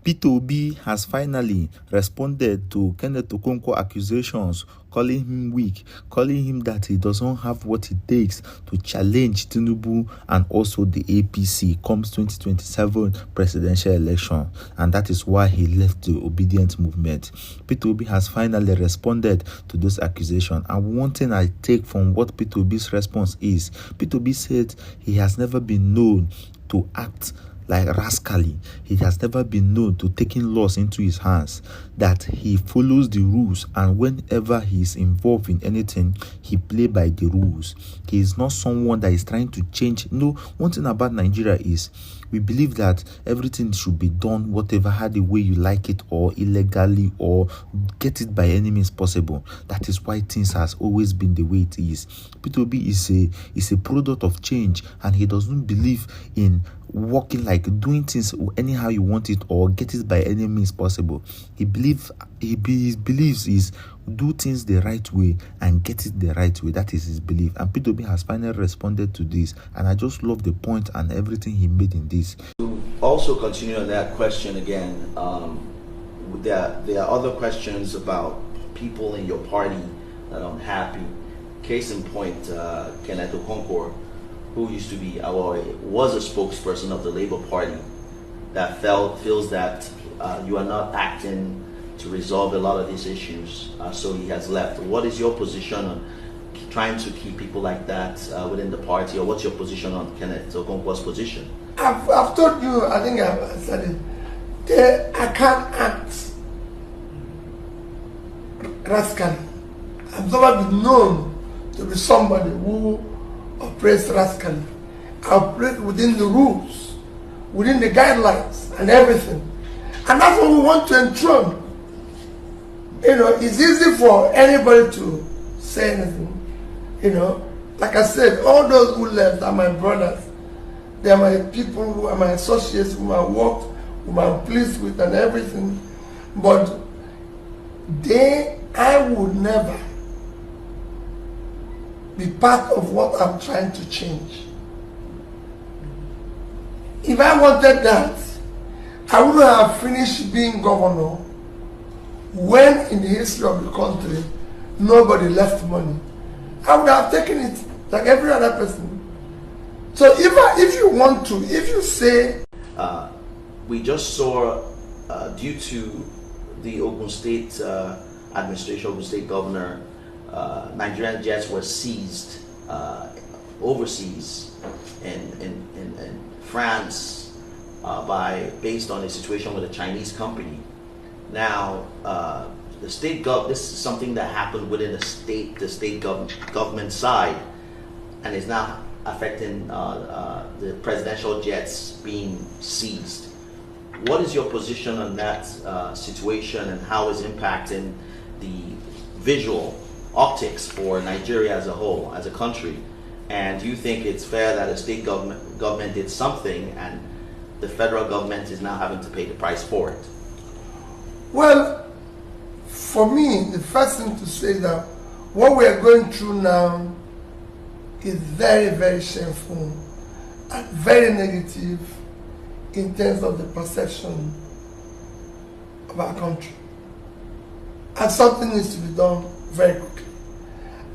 P2B has finally responded to Kenneth Okonkwo accusations, calling him weak, calling him that he doesn't have what it takes to challenge Tinubu and also the APC comes 2027 presidential election, and that is why he left the obedient movement. P2B has finally responded to those accusations, and one thing I take from what P2B's response is, P2B said he has never been known to act like rascally. He has never been known to taking laws into his hands, that he follows the rules, and whenever he is involved in anything, he play by the rules. He is not someone that is trying to change. No, one thing about Nigeria is we believe that everything should be done whatever how the way you like it, or illegally, or get it by any means possible. That is why things has always been the way it is. P2B is a product of change, and he doesn't believe in working like doing things anyhow you want it or get it by any means possible. He believes is do things the right way and get it the right way. That is his belief, and P2B has finally responded to this, and I just love the point and everything he made in this. To also continue on that question again, there are other questions about people in your party that are unhappy. Case in point, Kenneth Okonkwo, who used to be, or was a spokesperson of the Labour Party, that feels that you are not acting to resolve a lot of these issues, so he has left. What is your position on trying to keep people like that within the party, or what's your position on Kenneth Okonkwo's position? I've told you, I think I've said it, I can't act rascally. I've never been known to be somebody who operates rascally. I operate within the rules, within the guidelines and everything. And that's what we want to enthrone. You know, it's easy for anybody to say anything. You know, like I said, all those who left are my brothers. They are my people, who are my associates, whom I worked, whom I'm pleased with and everything. But I would never be part of what I'm trying to change. If I wanted that, I wouldn't have finished being governor when in the history of the country nobody left money. I would have taken it like every other person. So if you want to, if you say... we just saw, due to the Ogun State administration, Ogun State governor, Nigerian jets were seized overseas in France based on a situation with a Chinese company. Now, the state this is something that happened within the state government side, and is now affecting the presidential jets being seized. What is your position on that situation, and how is impacting the visual optics for Nigeria as a whole, as a country? And do you think it's fair that a state government did something and the federal government is now having to pay the price for it? Well, for me, the first thing to say that what we are going through now is very, very shameful and very negative in terms of the perception of our country. And something needs to be done very quickly.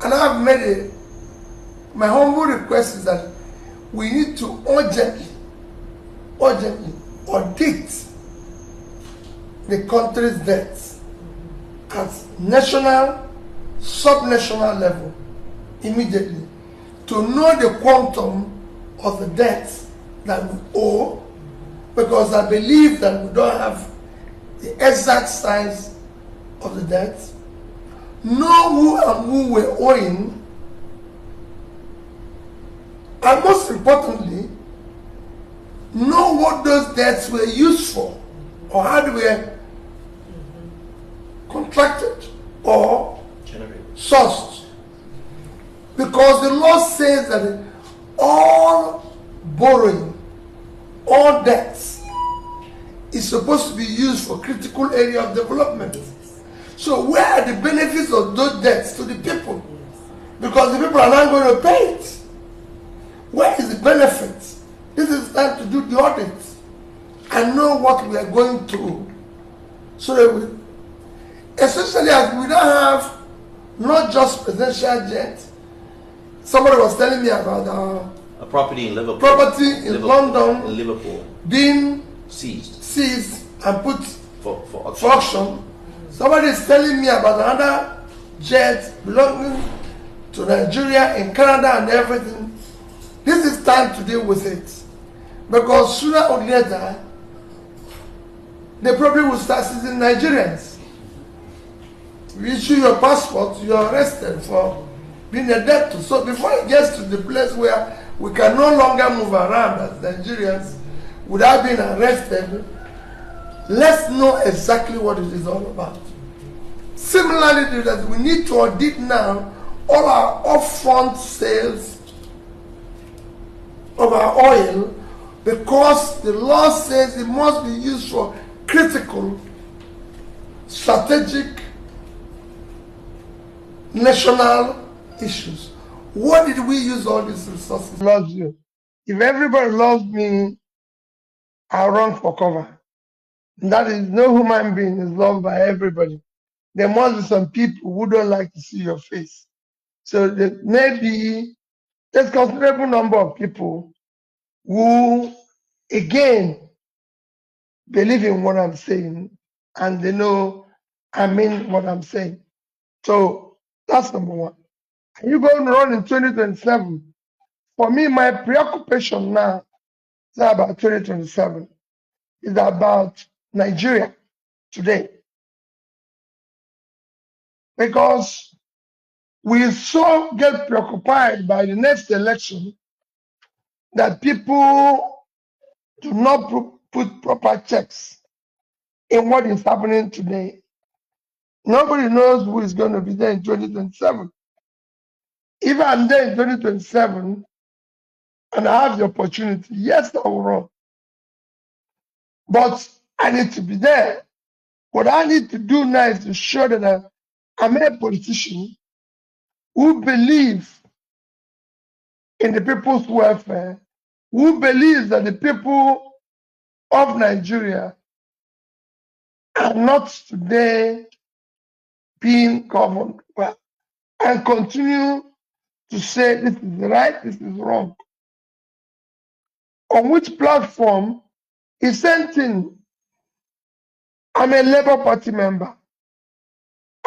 And I've made my humble request is that we need to urgently audit the country's debts at national, sub-national level immediately, to know the quantum of the debts that we owe, because I believe that we don't have the exact size of the debts, know who and who we're owing, and most importantly, know what those debts were used for, or how they were contracted or sourced. Because the law says that all borrowing, all debts is supposed to be used for critical area of development. So where are the benefits of those debts to the people? Because the people are not going to pay it. Where is the benefit? This is time to do the audit. and know what we are going through, so that we, especially as we don't have not just presidential jet. Somebody was telling me about a property in Liverpool. Property in Liverpool, London in Liverpool being seized and put for auction. Somebody is telling me about another jet belonging to Nigeria in Canada and everything. This is time to deal with it, because sooner or later they probably will start seizing Nigerians. If you issue your passport, you are arrested for being a debtor. So before it gets to the place where we can no longer move around as Nigerians without being arrested, let's know exactly what it is all about. Similarly, that we need to audit now all our upfront sales of our oil, because the law says it must be used for critical, strategic, national issues. What did we use all these resources? Loves you. If everybody loves me, I run for cover. That is, no human being is loved by everybody. There must be some people who don't like to see your face. So there may be a considerable number of people who, again, believe in what I'm saying, and they know I mean what I'm saying. So that's number one. Are you going to run in 2027? For me, my preoccupation now is not about 2027. It's about Nigeria today. Because we so get preoccupied by the next election that people do not put proper checks in what is happening today. Nobody knows who is going to be there in 2027. If I'm there in 2027 and I have the opportunity, yes, I will run. But I need to be there. What I need to do now is to show that I'm a politician who believes in the people's welfare, who believes that the people of Nigeria are not today being governed well, and continue to say this is right, this is wrong. On which platform is same thing. I'm a Labour Party member.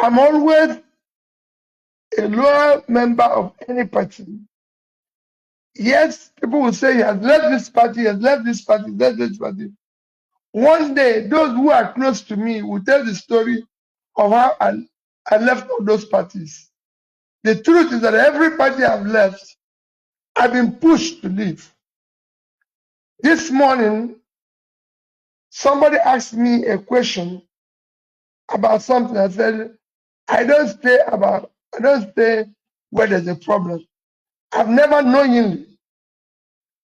I'm always a loyal member of any party. Yes, people will say he has left this party, he has left this party, left this party. One day, those who are close to me will tell the story of how I left all those parties. The truth is that every party I've left, I've been pushed to leave. This morning, somebody asked me a question about something. I said, I don't stay where there's a problem. I've never knowingly,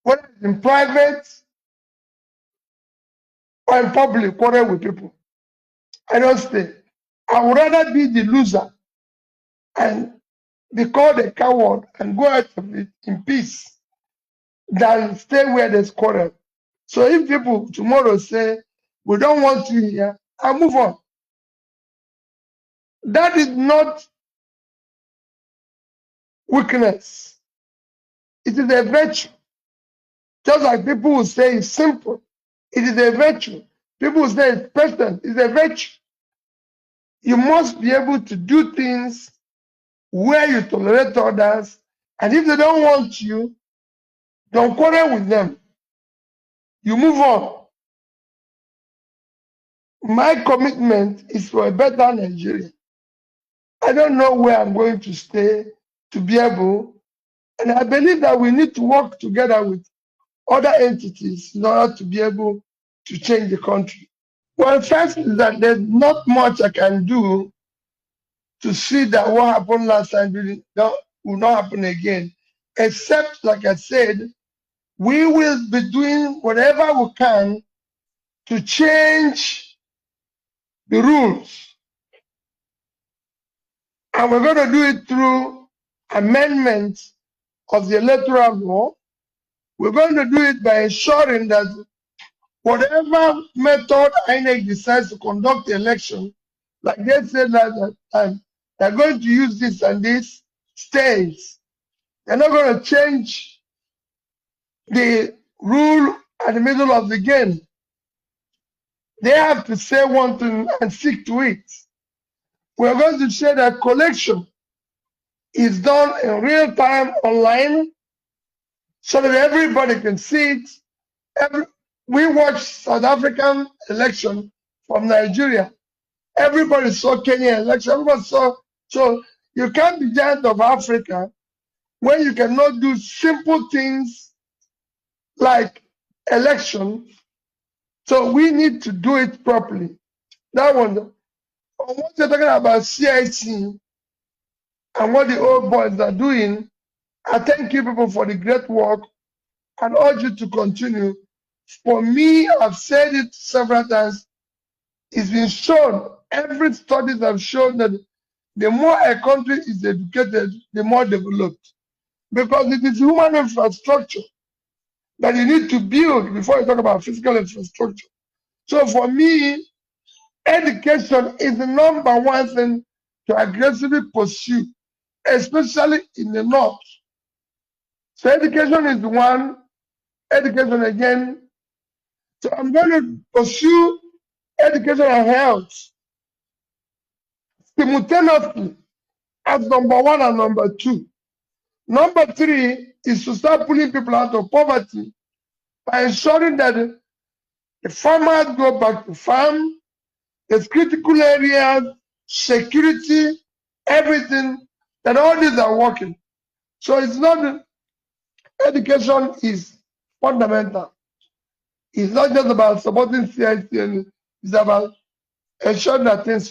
whether it's in private or in public, quarrel with people. I don't stay. I would rather be the loser and be called a coward and go out of it in peace than stay where there's quarrel. So if people tomorrow say, we don't want you here, I'll move on. That is not weakness. It is a virtue. Just like people will say it's simple. It is a virtue. People will say it's present. It's a virtue. You must be able to do things where you tolerate others. And if they don't want you, don't quarrel with them. You move on. My commitment is for a better Nigeria. I don't know where I'm going to stay to be able, and I believe that we need to work together with other entities in order to be able to change the country. Well, first is that there's not much I can do to see that what happened last time will not happen again, except, like I said, we will be doing whatever we can to change the rules. And we're going to do it through amendments of the electoral law. We're going to do it by ensuring that whatever method INEC decides to conduct the election, like they said that time, they're going to use this and this stays. They're not going to change the rule at the middle of the game. They have to say one thing and stick to it. We're going to say that collection is done in real time online so that everybody can see it. We watched South African election from Nigeria. Everybody saw Kenya election. Everybody saw. So you can't be giant of Africa when you cannot do simple things like election. So we need to do it properly. That one. On what you're talking about CIC and what the old boys are doing, I thank you people for the great work and urge you to continue. For me, I've said it several times. It's been shown, every studies have shown that the more a country is educated, the more developed. Because it is human infrastructure that you need to build before you talk about physical infrastructure. So for me, education is the number one thing to aggressively pursue, especially in the north. So education is one, education again. So I'm going to pursue education and health simultaneously as number one and number two. Number three is to start pulling people out of poverty by ensuring that the farmers go back to farm, the critical areas, security, everything, that all these are working. So it's not, education is fundamental. It's not just about supporting CIC, it's about ensuring that things